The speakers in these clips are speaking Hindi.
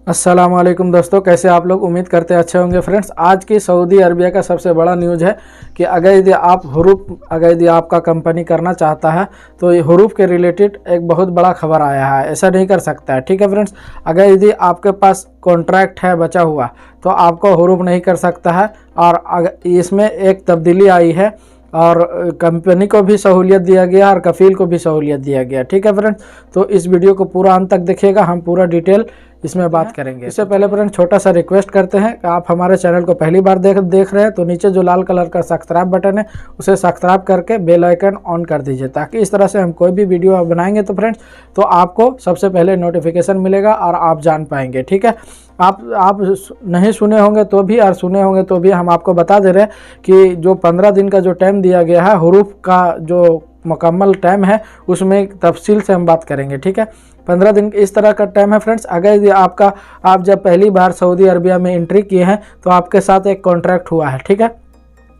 अस्सलाम वालेकुम दोस्तों, कैसे आप लोग। उम्मीद करते अच्छे होंगे। फ्रेंड्स, आज की सऊदी अरबिया का सबसे बड़ा न्यूज़ है कि अगर यदि आपका कंपनी करना चाहता है तो ये हुरूफ के रिलेटेड एक बहुत बड़ा खबर आया है। ऐसा नहीं कर सकता है, ठीक है फ्रेंड्स। अगर यदि आपके पास कॉन्ट्रैक्ट है बचा हुआ तो आपको हुरूफ नहीं कर सकता है। और इसमें एक तब्दीली आई है और कंपनी को भी सहूलियत दिया गया और कफ़ील को भी सहूलियत दिया गया, ठीक है फ्रेंड्स। तो इस वीडियो को पूरा अंत तक देखिएगा, हम पूरा डिटेल इसमें बात करेंगे। इससे पहले फ्रेंड्स छोटा सा रिक्वेस्ट करते हैं कि आप हमारे चैनल को पहली बार देख रहे हैं तो नीचे जो लाल कलर का सब्सक्राइब बटन है उसे सब्सक्राइब करके बेल आइकन ऑन कर दीजिए, ताकि इस तरह से हम कोई भी वीडियो बनाएंगे तो फ्रेंड्स तो आपको सबसे पहले नोटिफिकेशन मिलेगा और आप जान पाएंगे, ठीक है। आप नहीं सुने होंगे तो भी और सुने होंगे तो भी हम आपको बता दे रहे हैं कि जो 15 दिन का जो टाइम दिया गया है, हुरूफ का जो मुकम्मल टाइम है उसमें तफसील से हम बात करेंगे, ठीक है। 15 दिन इस तरह का टाइम है फ्रेंड्स। अगर यदि आप जब पहली बार सऊदी अरबिया में एंट्री किए हैं तो आपके साथ एक कॉन्ट्रैक्ट हुआ है, ठीक है।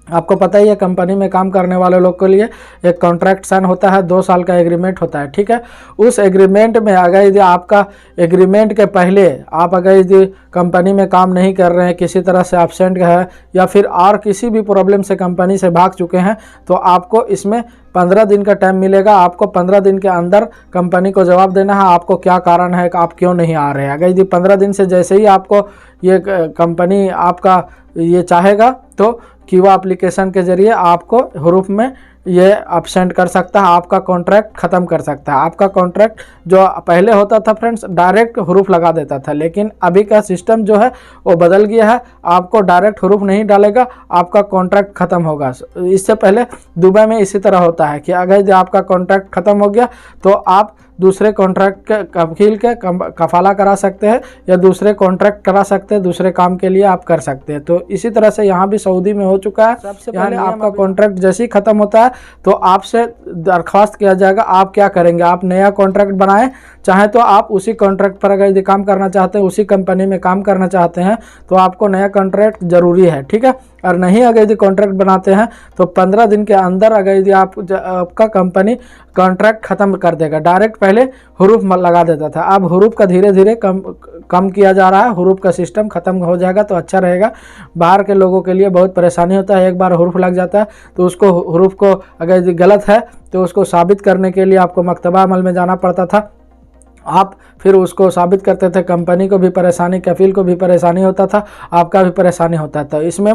आपको पता ही है कंपनी में काम करने वाले लोग के लिए एक कॉन्ट्रैक्ट साइन होता है, 2 साल का एग्रीमेंट होता है, ठीक है। उस एग्रीमेंट में अगर यदि आपका एग्रीमेंट के पहले आप अगर यदि कंपनी में काम नहीं कर रहे हैं, किसी तरह से एब्सेंट है या फिर और किसी भी प्रॉब्लम से कंपनी से भाग चुके हैं तो आपको इसमें 15 दिन का टाइम मिलेगा। आपको 15 दिन के अंदर कंपनी को जवाब देना है आपको क्या कारण है कि आप क्यों नहीं आ रहे हैं। अगर यदि 15 दिन से जैसे ही आपको ये कंपनी आपका ये चाहेगा तो कीवा एप्लीकेशन के ज़रिए आपको हुरूफ में ये एब्सेंट कर सकता है, आपका कॉन्ट्रैक्ट ख़त्म कर सकता है। आपका कॉन्ट्रैक्ट जो पहले होता था फ्रेंड्स डायरेक्ट हुरूफ लगा देता था, लेकिन अभी का सिस्टम जो है वो बदल गया है। आपको डायरेक्ट हुरूफ नहीं डालेगा, आपका कॉन्ट्रैक्ट ख़त्म होगा। इससे पहले दुबई में इसी तरह होता है कि अगर आपका कॉन्ट्रैक्ट ख़त्म हो गया तो आप दूसरे कॉन्ट्रैक्ट के वकील के कफाला करा सकते हैं या दूसरे कॉन्ट्रैक्ट करा सकते हैं, दूसरे काम के लिए आप कर सकते हैं। तो इसी तरह से यहाँ भी सऊदी में हो चुका है। सबसे पहले आपका कॉन्ट्रैक्ट जैसे ही ख़त्म होता है तो आपसे दरख्वास्त किया जाएगा आप क्या करेंगे। आप नया कॉन्ट्रैक्ट बनाएं, चाहे तो आप उसी कॉन्ट्रैक्ट पर अगर यदि काम करना चाहते हैं, उसी कंपनी में काम करना चाहते हैं तो आपको नया कॉन्ट्रैक्ट ज़रूरी है, ठीक है। और नहीं अगर यदि कॉन्ट्रैक्ट बनाते हैं तो 15 दिन के अंदर अगर यदि आपका कंपनी कॉन्ट्रैक्ट ख़त्म कर देगा। डायरेक्ट पहले हुरूफ लगा देता था, अब हुरूफ का धीरे धीरे कम किया जा रहा है। हुरूफ का सिस्टम ख़त्म हो जाएगा तो अच्छा रहेगा। बाहर के लोगों के लिए बहुत परेशानी होता है, एक बार हुरूफ लग जाता है तो उसको हुरूफ को अगर यदि गलत है तो उसको साबित करने के लिए आपको मकतबा अमल में जाना पड़ता था। आप फिर उसको साबित करते थे, कंपनी को भी परेशानी, कफील को भी परेशानी होता था, आपका भी परेशानी होता था। इसमें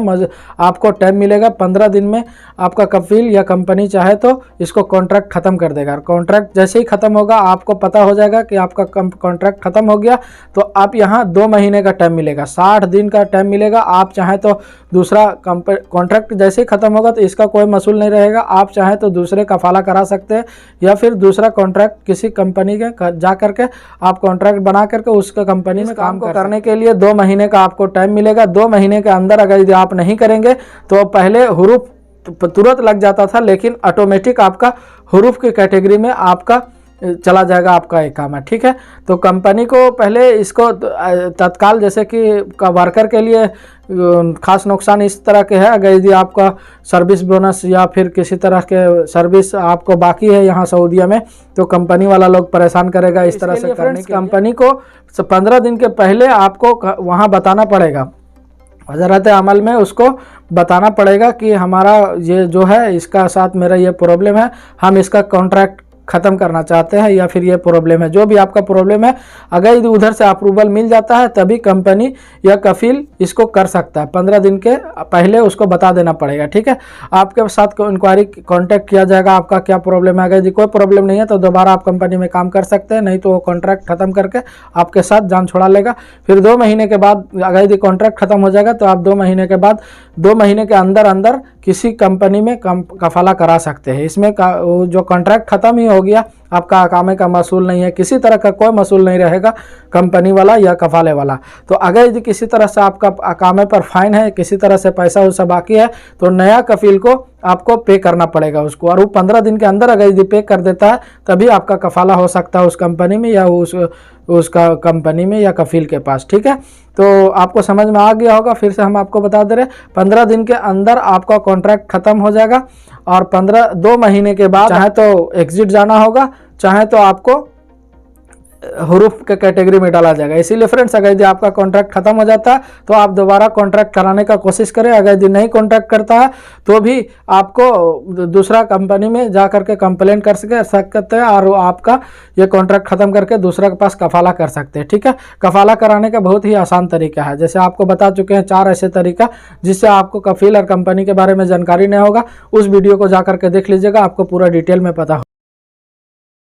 आपको टाइम मिलेगा 15 दिन में। आपका कफील या कंपनी चाहे तो इसको कॉन्ट्रैक्ट ख़त्म कर देगा। कॉन्ट्रैक्ट जैसे ही ख़त्म होगा आपको पता हो जाएगा कि आपका कॉन्ट्रैक्ट ख़त्म हो गया तो आप यहाँ 2 महीने का टाइम मिलेगा, 60 दिन का टाइम मिलेगा। आप चाहें तो दूसरा कॉन्ट्रैक्ट जैसे ही ख़त्म होगा तो इसका कोई मसूल नहीं रहेगा। आप चाहें तो दूसरे कफाला करा सकते हैं या फिर दूसरा कॉन्ट्रैक्ट किसी कंपनी के जा करके आप कॉन्ट्रैक्ट बना करके उसका कंपनी में काम करने के लिए 2 महीने का आपको टाइम मिलेगा। 2 महीने के अंदर अगर यदि आप नहीं करेंगे तो पहले हुरूफ तुरंत लग जाता था, लेकिन ऑटोमेटिक आपका हुरूफ की कैटेगरी में आपका चला जाएगा आपका एक काम है, ठीक है। तो कंपनी को पहले इसको तत्काल जैसे कि वर्कर के लिए खास नुकसान इस तरह के है, अगर यदि आपका सर्विस बोनस या फिर किसी तरह के सर्विस आपको बाकी है यहाँ सऊदीया में तो कंपनी वाला लोग परेशान करेगा इस तरह से करने के। कंपनी को 15 दिन के पहले आपको वहाँ बताना पड़ेगा, वज़ारत अमल में उसको बताना पड़ेगा कि हमारा ये जो है इसका साथ मेरा ये प्रॉब्लम है, हम इसका कॉन्ट्रैक्ट ख़त्म करना चाहते हैं या फिर ये प्रॉब्लम है, जो भी आपका प्रॉब्लम है। अगर यदि उधर से अप्रूवल मिल जाता है तभी कंपनी या कफील इसको कर सकता है। 15 दिन के पहले उसको बता देना पड़ेगा, ठीक है। आपके साथ इंक्वायरी कांटेक्ट किया जाएगा, आपका क्या प्रॉब्लम है। अगर यदि कोई प्रॉब्लम नहीं है तो दोबारा आप कंपनी में काम कर सकते हैं, नहीं तो वो कॉन्ट्रैक्ट ख़त्म करके आपके साथ जान छुड़ा लेगा। फिर 2 महीने के बाद अगर यदि कॉन्ट्रैक्ट ख़त्म हो जाएगा तो आप 2 महीने के बाद 2 महीने के अंदर किसी कंपनी में कफाला करा सकते हैं। इसमें जो कॉन्ट्रैक्ट ख़त्म ही हो गया, आपका अकामे का मसूल नहीं है, किसी तरह का कोई मसूल नहीं रहेगा कंपनी वाला या कफाले वाला। तो अगर यदि किसी तरह से आपका अकामे पर फाइन है, किसी तरह से पैसा वैसा बाकी है तो नया कफील को आपको पे करना पड़ेगा उसको, और वो 15 दिन के अंदर अगर यदि पे कर देता है तभी आपका कफाला हो सकता है उस कंपनी में या उसका कंपनी में या कफील के पास, ठीक है। तो आपको समझ में आ गया होगा। फिर से हम आपको बता दे रहे 15 दिन के अंदर आपका कॉन्ट्रैक्ट ख़त्म हो जाएगा और 2 महीने के बाद चाहे तो एग्जिट जाना होगा, चाहे तो आपको हरूफ के कैटेगरी में डाला जाएगा। इसीलिए फ्रेंड्स अगर यदि आपका कॉन्ट्रैक्ट खत्म हो जाता है तो आप दोबारा कॉन्ट्रैक्ट कराने का कोशिश करें। अगर यदि नहीं कॉन्ट्रैक्ट करता है तो भी आपको दूसरा कंपनी में जा करके कंप्लेंट कर सकते हैं और आपका ये कॉन्ट्रैक्ट खत्म करके दूसरा के पास कफाला कर सकते हैं। ठीक है, कफाला कराने का बहुत ही आसान तरीका है। जैसे आपको बता चुके हैं 4 ऐसे तरीका जिससे आपको कफील और कंपनी के बारे में जानकारी नहीं होगा। उस वीडियो को जा करके देख लीजिएगा, आपको पूरा डिटेल में पता हो।